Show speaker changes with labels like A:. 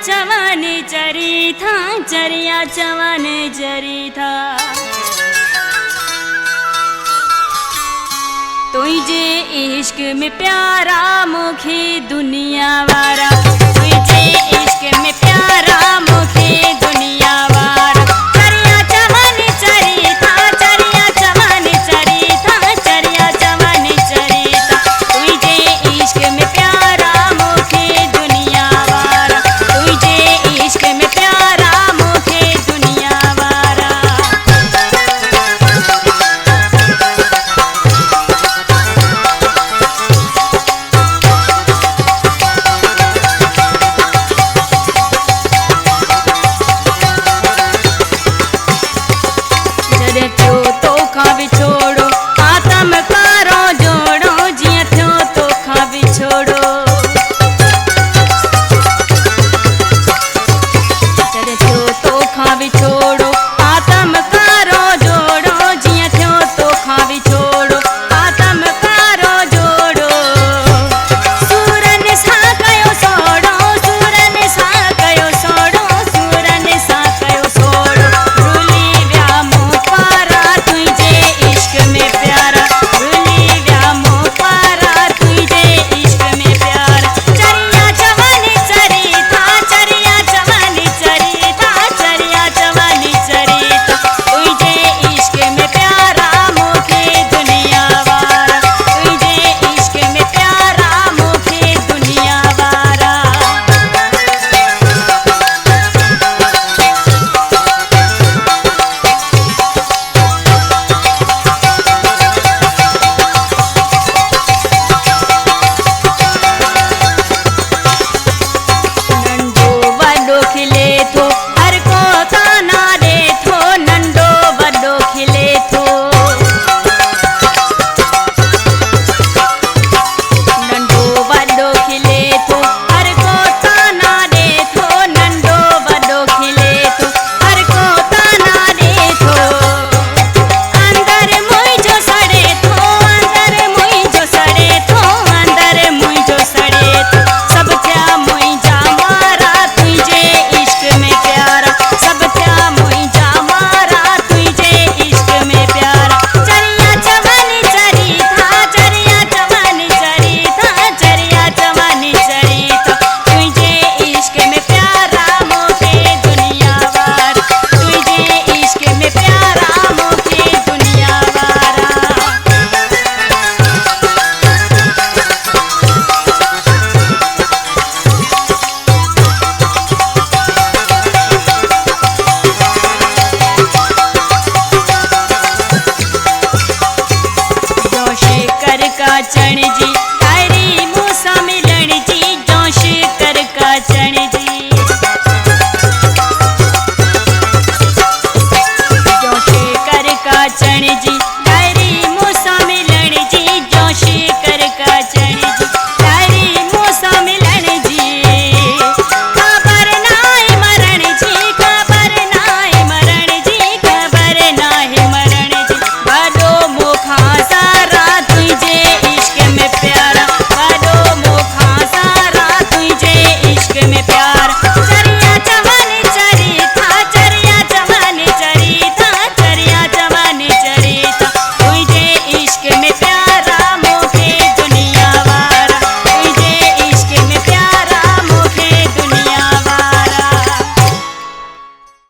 A: चवन चरी था, चरिया चवन चरी था। तुझे इश्क में प्यारा मुखी दुनिया वारा, तुझे इश्क में प्यारा मुखी दुनिया वारा। चरिया चवन चरी था, चरिया चवन चरी था, चरिया चवन चरी था। तुझे इश्क में प्यारा मुखी दुनिया वारा, तुझे इश्क में प्यारा मुखी दुनिया वारा। चण जी